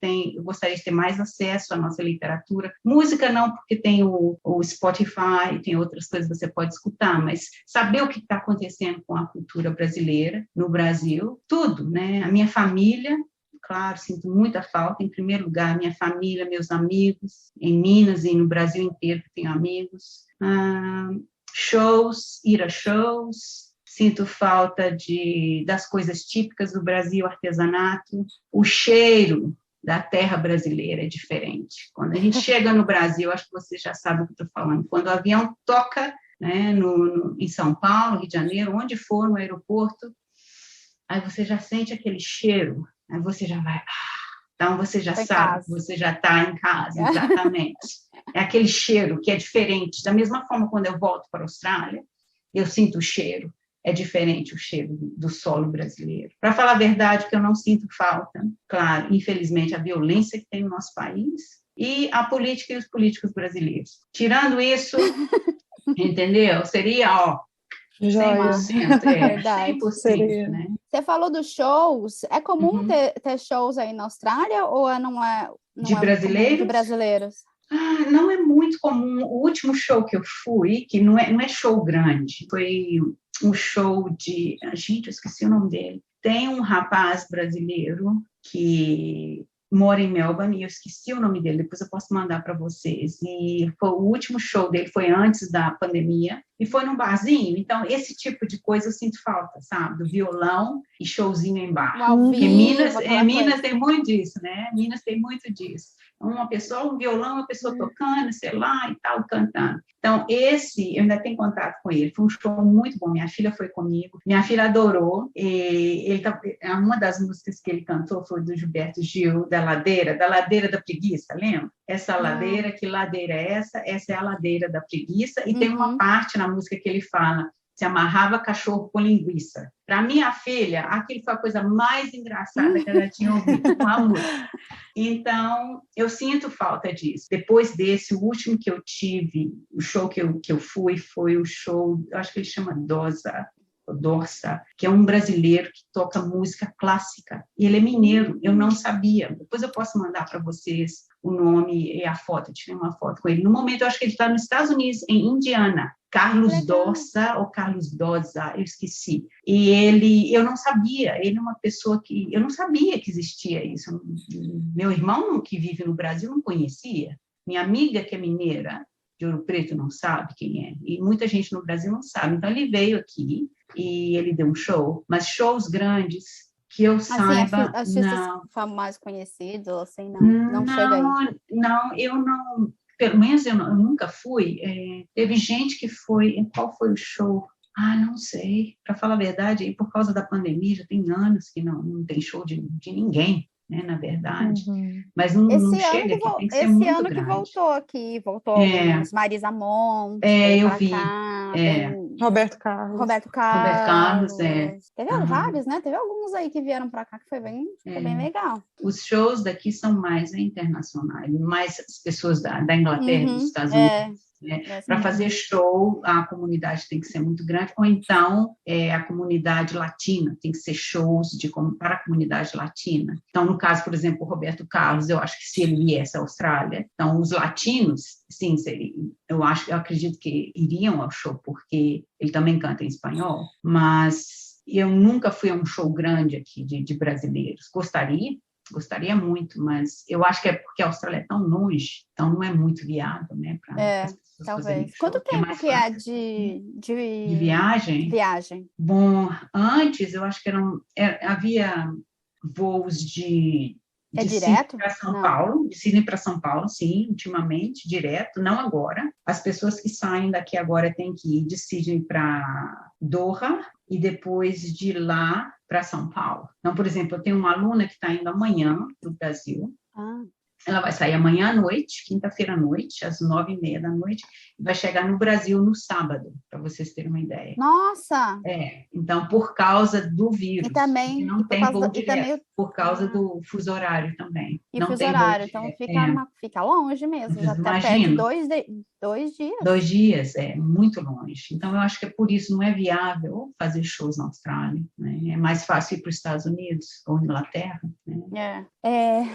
gostaria de ter mais acesso à nossa literatura. Música não, porque tem o Spotify, tem outras coisas que você pode escutar, mas saber o que está acontecendo com a cultura brasileira, no Brasil, tudo, né? A minha família, claro, sinto muita falta. Em primeiro lugar, minha família, meus amigos, em Minas e no Brasil inteiro tenho amigos. Shows, ir a shows. Sinto falta das coisas típicas do Brasil, artesanato. O cheiro da terra brasileira é diferente. Quando a gente chega no Brasil, acho que você já sabe o que estou falando. Quando o avião toca, né, em São Paulo, Rio de Janeiro, onde for, no aeroporto, aí você já sente aquele cheiro. Aí você já vai, então você já sabe, você já está em casa, exatamente. É aquele cheiro que é diferente. Da mesma forma, quando eu volto para a Austrália, eu sinto o cheiro. É diferente o cheiro do solo brasileiro. Para falar a verdade, que eu não sinto falta, claro, infelizmente, a violência que tem no nosso país e a política e os políticos brasileiros. Tirando isso, entendeu? Seria, 100%, verdade. 100%, né? Você falou dos shows. É comum ter shows aí na Austrália ou não é? De brasileiros? De brasileiros. Não é muito comum. O último show que eu fui, que não é show grande, foi um show de... Gente, eu esqueci o nome dele. Tem um rapaz brasileiro que mora em Melbourne, e eu esqueci o nome dele, depois eu posso mandar para vocês. E o último show dele foi antes da pandemia, e foi num barzinho. Então, esse tipo de coisa eu sinto falta, sabe? Do violão e showzinho em bar. Porque Minas tem muito disso, né? Minas tem muito disso. Um violão, uma pessoa tocando, sei lá, e tal, cantando. Então, eu ainda tenho contato com ele. Foi um show muito bom. Minha filha foi comigo. Minha filha adorou. Uma das músicas que ele cantou foi do Gilberto Gil, da Ladeira da Preguiça, lembra? Essa ladeira, que ladeira é essa? Essa é a ladeira da preguiça. E tem uma parte na música que ele fala: se amarrava cachorro com linguiça. Para minha filha, aquilo foi a coisa mais engraçada que ela tinha ouvido com a música. Então, eu sinto falta disso. Depois desse, o último que eu tive, o show que eu fui, foi o show, eu acho que ele chama Dorsa, que é um brasileiro que toca música clássica. E ele é mineiro, eu não sabia. Depois eu posso mandar para vocês o nome e a foto. Eu tirei uma foto com ele. No momento, eu acho que ele está nos Estados Unidos, em Indiana. Carlos Dorsa ou Carlos Doza, eu esqueci. E eu não sabia, ele é uma pessoa que... Eu não sabia que existia isso. Meu irmão, que vive no Brasil, não conhecia. Minha amiga, que é mineira, de Ouro Preto não sabe quem é. E muita gente no Brasil não sabe. Então, ele veio aqui e ele deu um show. Mas shows grandes, que eu saiba, artistas mais conhecidos, assim, não chega aí. Não, eu não... Pelo menos eu nunca fui. Teve gente que foi... Qual foi o show? Não sei. Para falar a verdade, por causa da pandemia, já tem anos que não tem show de ninguém, né, na verdade. Mas não chega aqui, tem que ser muito grande. Esse ano que voltou Marisa Monte, eu vi. Roberto Carlos. Teve vários, né? Teve alguns aí que vieram para cá que foi bem legal. Os shows daqui são mais internacionais, mais as pessoas da Inglaterra, dos Estados Unidos. Para fazer show, a comunidade tem que ser muito grande, ou então a comunidade latina, tem que ser shows para a comunidade latina. Então, no caso, por exemplo, o Roberto Carlos, eu acho que se ele viesse à Austrália, então os latinos, sim, eu acredito que iriam ao show, porque ele também canta em espanhol, mas eu nunca fui a um show grande aqui de brasileiros. Gostaria muito, mas eu acho que é porque a Austrália é tão longe, então não é muito viável, né? Talvez. Quanto tempo que é de viagem? Viagem. Bom, antes eu acho que havia voos de direto? Para São Paulo, de Sydney para São Paulo, sim, ultimamente, direto, não agora. As pessoas que saem daqui agora têm que ir de Sydney para Doha e depois de lá para São Paulo. Então, por exemplo, eu tenho uma aluna que está indo amanhã para o Brasil. Ela vai sair amanhã à noite, quinta-feira à noite, às 9h30 da noite, e vai chegar no Brasil no sábado, para vocês terem uma ideia. Nossa! Então, por causa do vírus. E também, não tem voo direto, por causa do fuso horário também. E não fuso tem horário, então fica longe mesmo, já está perto de 2 dias. 2 dias, muito longe. Então, eu acho que é por isso, não é viável fazer shows na Austrália, né? É mais fácil ir para os Estados Unidos ou Inglaterra, né?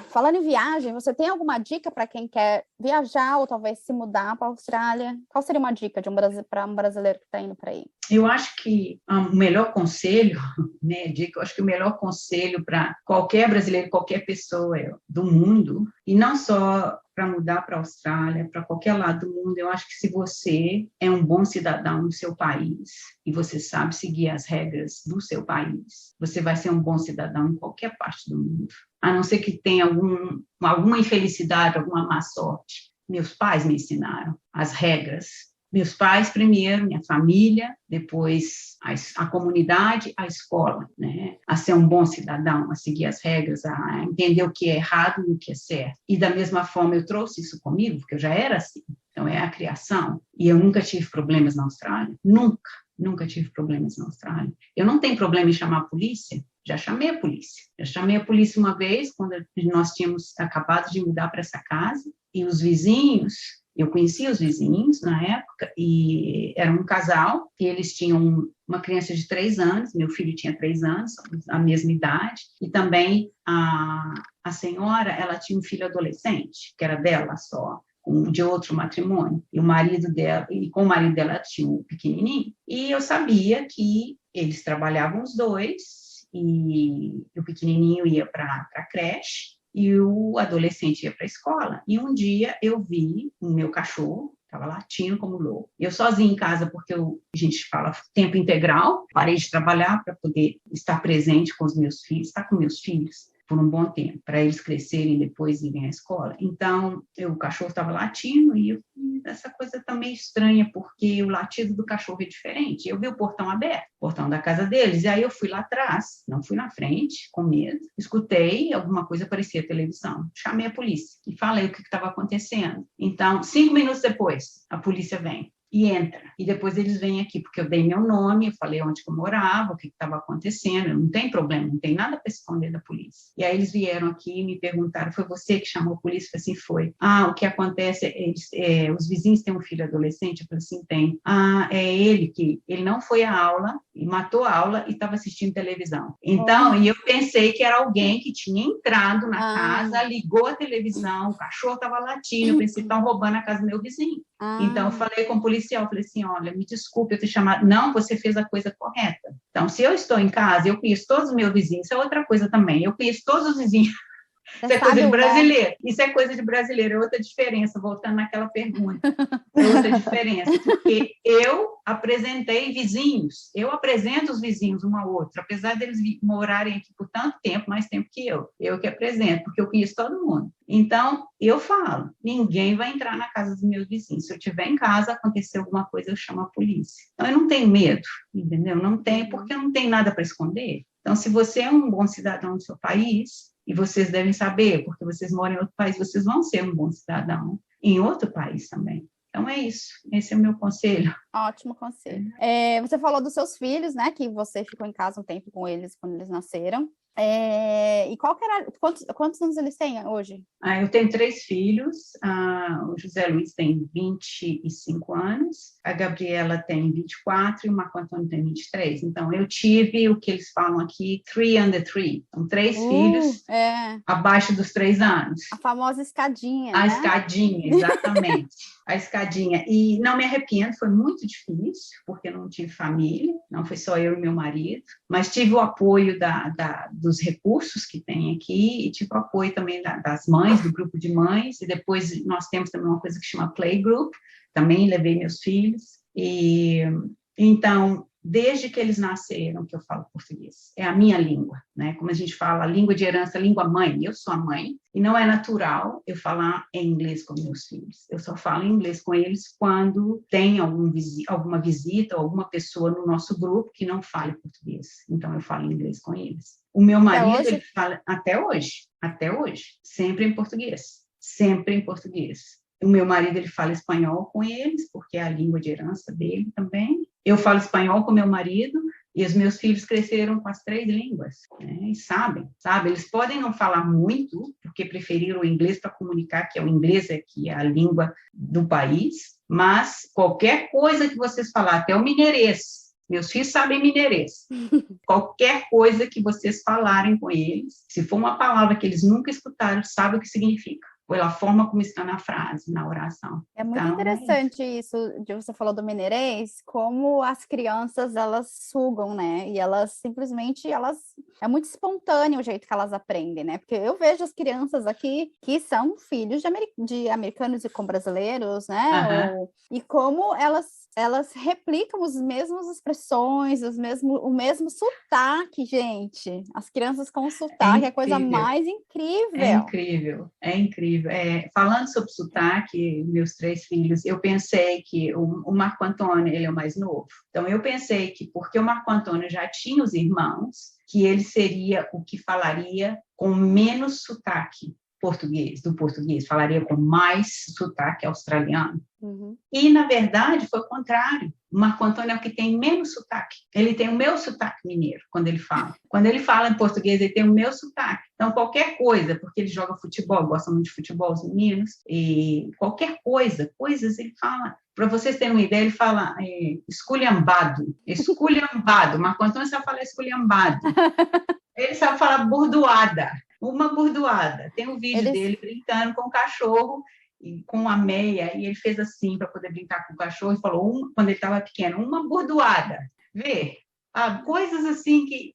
Falando em viagem, você tem alguma dica para quem quer viajar ou talvez se mudar para a Austrália? Qual seria uma dica para um brasileiro que está indo para aí? Eu acho que o melhor conselho, né, eu acho que o melhor conselho para qualquer brasileiro, qualquer pessoa do mundo, e não só para mudar para a Austrália, para qualquer lado do mundo, eu acho que se você é um bom cidadão no seu país e você sabe seguir as regras do seu país, você vai ser um bom cidadão em qualquer parte do mundo. A não ser que tenha alguma infelicidade, alguma má sorte. Meus pais me ensinaram as regras. Meus pais primeiro, minha família, depois a comunidade, a escola, né? A ser um bom cidadão, a seguir as regras, a entender o que é errado e o que é certo. E da mesma forma eu trouxe isso comigo, porque eu já era assim. Então é a criação. E eu nunca tive problemas na Austrália. Nunca tive problemas na Austrália. Eu não tenho problema em chamar a polícia. Já chamei a polícia. Já chamei a polícia uma vez, quando nós tínhamos acabado de mudar para essa casa. E os vizinhos... Eu conhecia os vizinhos na época e era um casal e eles tinham uma criança de 3 anos, meu filho tinha 3 anos, a mesma idade, e também a senhora, ela tinha um filho adolescente, que era dela só, de outro matrimônio, e o marido dela, e com o marido dela tinha um pequenininho, e eu sabia que eles trabalhavam os dois, e o pequenininho ia para a creche, e o adolescente ia para a escola. E um dia eu vi o meu cachorro, estava latindo como louco. Eu sozinha em casa, porque a gente fala tempo integral, parei de trabalhar para poder estar presente com os meus filhos, estar com meus filhos por um bom tempo, para eles crescerem e depois irem à escola. Então, o cachorro estava latindo e essa coisa tá meio estranha, porque o latido do cachorro é diferente. Eu vi o portão aberto, o portão da casa deles, e aí eu fui lá atrás, não fui na frente, com medo, escutei alguma coisa, parecia televisão, chamei a polícia e falei o que estava acontecendo. Então, 5 minutos depois, a polícia vem e entra, e depois eles vêm aqui, porque eu dei meu nome, eu falei onde que eu morava, o que estava acontecendo, não tem problema, não tem nada para esconder da polícia. E aí eles vieram aqui e me perguntaram, foi você que chamou a polícia? Eu falei assim, foi. O que acontece é, os vizinhos têm um filho adolescente? Eu falei assim, tem. É ele que, ele não foi à aula, e matou a aula e estava assistindo televisão. Então, e eu pensei que era alguém que tinha entrado na casa, ligou a televisão, o cachorro estava latindo, eu pensei que estão roubando a casa do meu vizinho. Então, eu falei com o policial, falei assim, olha, me desculpe eu ter chamado. Não, você fez a coisa correta. Então, se eu estou em casa, eu conheço todos os meus vizinhos, isso é outra coisa também. Eu conheço todos os vizinhos Isso é coisa de brasileiro. Isso é coisa de brasileiro. É outra diferença, voltando naquela pergunta. É outra diferença, porque eu apresentei vizinhos. Eu apresento os vizinhos um ao outro, apesar deles morarem aqui por tanto tempo, mais tempo que eu. Eu que apresento, porque eu conheço todo mundo. Então, eu falo, ninguém vai entrar na casa dos meus vizinhos. Se eu estiver em casa, acontecer alguma coisa, eu chamo a polícia. Então, eu não tenho medo, entendeu? Não tenho, porque eu não tenho nada para esconder. Então, se você é um bom cidadão do seu país, e vocês devem saber, porque vocês moram em outro país, vocês vão ser um bom cidadão em outro país também. Então, é isso. Esse é o meu conselho. Ótimo conselho. Você falou dos seus filhos, né? Que você ficou em casa um tempo com eles quando eles nasceram. E quantos anos eles têm hoje? Eu tenho 3 filhos. O José Luiz tem 25 anos, a Gabriela tem 24 e o Marco Antônio tem 23. Então, eu tive o que eles falam aqui, 3 under 3. São 3 filhos abaixo dos 3 anos. A famosa escadinha, A né? escadinha, exatamente. A escadinha. E não me arrependo, foi muito difícil, porque eu não tive família, não foi só eu e meu marido, mas tive o apoio dos recursos que tem aqui, e tive o apoio também das mães, do grupo de mães, e depois nós temos também uma coisa que chama Playgroup, também levei meus filhos, e então, desde que eles nasceram, que eu falo português, é a minha língua, né? Como a gente fala, a língua de herança, a língua mãe, eu sou a mãe, e não é natural eu falar em inglês com meus filhos, eu só falo em inglês com eles quando tem alguma visita ou alguma pessoa no nosso grupo que não fale português, então eu falo inglês com eles. O meu marido, ele fala até hoje, sempre em português. O meu marido, ele fala espanhol com eles, porque é a língua de herança dele também. Eu falo espanhol com meu marido, e os meus filhos cresceram com as 3 línguas, né? E sabem. Eles podem não falar muito, porque preferiram o inglês para comunicar, que o inglês é a língua do país, mas qualquer coisa que vocês falar, até o mineirês, meus filhos sabem mineirês. Qualquer coisa que vocês falarem com eles, se for uma palavra que eles nunca escutaram, sabem o que significa. Pela forma como está na frase, na oração. É muito interessante isso, de você falou do mineirês, como as crianças, elas sugam, né? E elas simplesmente, é muito espontâneo o jeito que elas aprendem, né? Porque eu vejo as crianças aqui que são filhos de americanos e com brasileiros, né? E como elas replicam as mesmas expressões, o mesmo sotaque, gente. As crianças com sotaque é a coisa mais incrível. É incrível. Falando sobre sotaque, meus 3 filhos, eu pensei que o Marco Antônio, ele é o mais novo. Então, eu pensei que, porque o Marco Antônio já tinha os irmãos, que ele seria o que falaria com menos sotaque do português, falaria com mais sotaque australiano. E, na verdade, foi o contrário. O Marco Antônio é o que tem menos sotaque. Ele tem o meu sotaque mineiro, quando ele fala. Quando ele fala em português, ele tem o meu sotaque. Então, qualquer coisa, porque ele joga futebol, gosta muito de futebol, os meninos, e qualquer coisas ele fala. Para vocês terem uma ideia, ele fala esculhambado. O Marco Antônio sabe falar esculhambado. Ele sabe falar burdoada. Uma burdoada. Tem um vídeo dele brincando com o cachorro, e com a meia, e ele fez assim para poder brincar com o cachorro, e falou, quando ele estava pequeno, uma burdoada. Vê? Coisas assim que,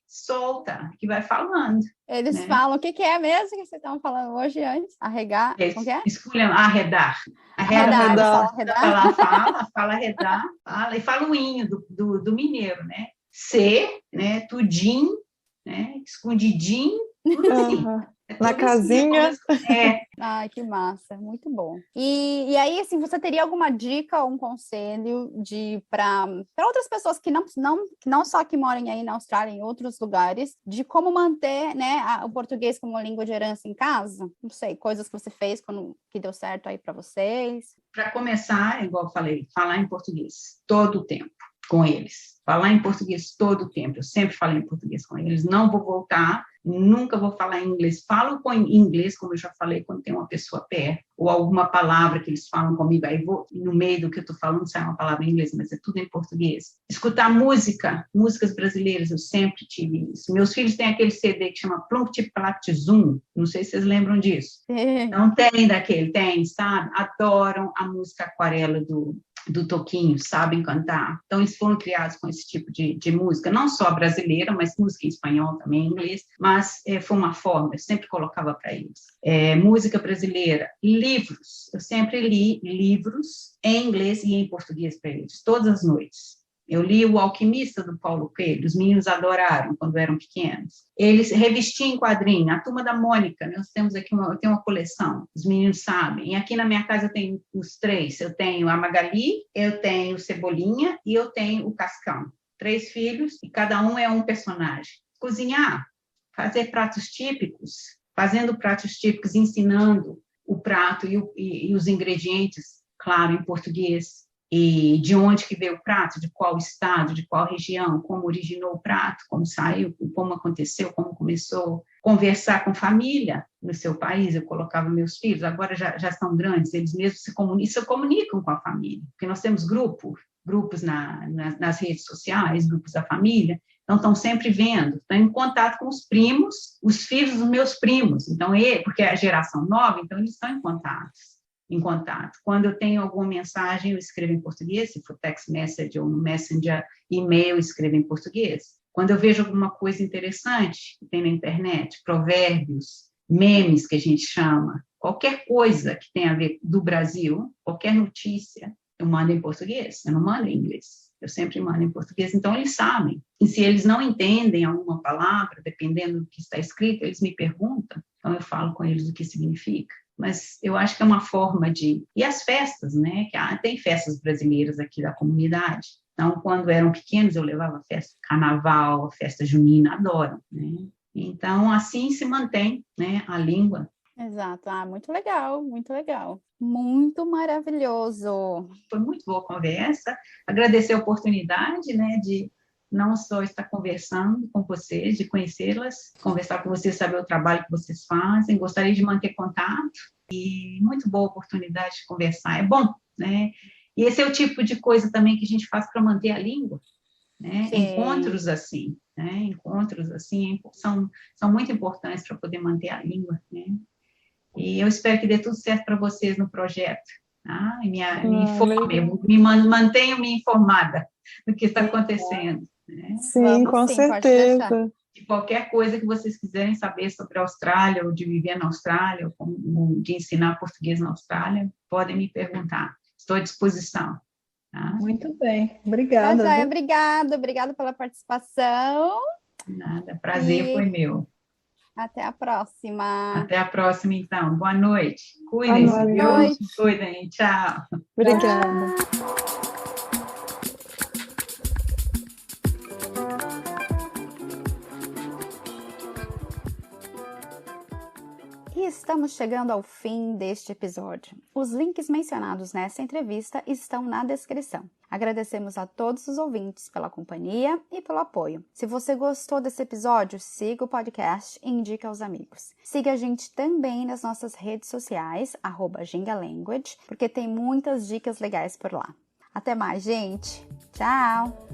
solta, que vai falando. Eles falam, o que é mesmo que vocês estavam falando hoje antes? Arregar? Como que é? Arredar. Fala arredar, e fala o inho do mineiro, né? Ser, né? Tudim, né? Escondidinho, tudo assim. Na casinha. Ai, que massa, muito bom. E aí, assim, você teria alguma dica ou um conselho para outras pessoas que não só que moram aí na Austrália, em outros lugares, de como manter, né, o português como língua de herança em casa? Não sei, coisas que você fez que deu certo aí para vocês. Para começar, igual eu falei, falar em português todo o tempo com eles. Falar em português todo o tempo. Eu sempre falei em português com eles. Não vou voltar, nunca vou falar em inglês. Falo em inglês, como eu já falei, quando tem uma pessoa perto, ou alguma palavra que eles falam comigo. Aí no meio do que eu estou falando, sai uma palavra em inglês, mas é tudo em português. Escutar músicas brasileiras, eu sempre tive isso. Meus filhos têm aquele CD que chama Plunct Plact Zoom. Não sei se vocês lembram disso. Não tem daquele, sabe? Adoram a música Aquarela do do Toquinho, sabem cantar. Então, eles foram criados com esse tipo de música, não só brasileira, mas música em espanhol também, em inglês, mas foi uma forma, eu sempre colocava para eles. Música brasileira, livros, eu sempre li livros em inglês e em português para eles, todas as noites. Eu li O Alquimista, do Paulo Coelho, os meninos adoraram quando eram pequenos. Eles revistiam em quadrinho, a Turma da Mônica, nós temos aqui eu tenho uma coleção, os meninos sabem. E aqui na minha casa eu tenho os 3, eu tenho a Magali, eu tenho o Cebolinha e eu tenho o Cascão. 3 filhos e cada um é um personagem. Cozinhar, fazer pratos típicos, fazendo pratos típicos, ensinando o prato e os ingredientes, claro, em português. E de onde que veio o prato, de qual estado, de qual região, como originou o prato, como saiu, como aconteceu, como começou. Conversar com família no seu país, eu colocava meus filhos, agora já estão grandes, eles mesmos se comunicam com a família, porque nós temos grupos nas redes sociais, grupos da família, então estão sempre vendo, estão em contato com os primos, os filhos dos meus primos, então porque é a geração nova, então eles estão em contato. Quando eu tenho alguma mensagem, eu escrevo em português, se for text message ou no Messenger, e-mail, eu escrevo em português. Quando eu vejo alguma coisa interessante que tem na internet, provérbios, memes que a gente chama, qualquer coisa que tenha a ver do Brasil, qualquer notícia, eu mando em português, eu não mando em inglês. Eu sempre mando em português, então eles sabem. E se eles não entendem alguma palavra, dependendo do que está escrito, eles me perguntam, então eu falo com eles o que significa. Mas eu acho que é uma forma de... E as festas, né? Tem festas brasileiras aqui da comunidade. Então, quando eram pequenos, eu levava a festa carnaval, a festa junina, adoram, né? Então, assim se mantém, né, a língua. Exato. Muito legal, muito legal. Muito maravilhoso. Foi muito boa a conversa. Agradecer a oportunidade, né, de não só estar conversando com vocês, de conhecê-las, conversar com vocês, saber o trabalho que vocês fazem, gostaria de manter contato, e muito boa oportunidade de conversar, é bom, né? E esse é o tipo de coisa também que a gente faz para manter a língua, né? Encontros assim, né? Encontros assim são muito importantes para poder manter a língua, né? E eu espero que dê tudo certo para vocês no projeto, tá? E mantenham-me informada do que está acontecendo. Né? Sim, com certeza. De qualquer coisa que vocês quiserem saber sobre a Austrália, ou de viver na Austrália, ou de ensinar português na Austrália, podem me perguntar. Estou à disposição. Tá? Muito bem, obrigada. Obrigada pela participação. Nada, prazer foi meu. Até a próxima. Até a próxima, então. Boa noite. Cuidem-se, viu? Cuidem. Tchau. Obrigada. E estamos chegando ao fim deste episódio. Os links mencionados nessa entrevista estão na descrição. Agradecemos a todos os ouvintes pela companhia e pelo apoio. Se você gostou desse episódio, siga o podcast e indique aos amigos. Siga a gente também nas nossas redes sociais, @gingalanguage, porque tem muitas dicas legais por lá. Até mais, gente! Tchau!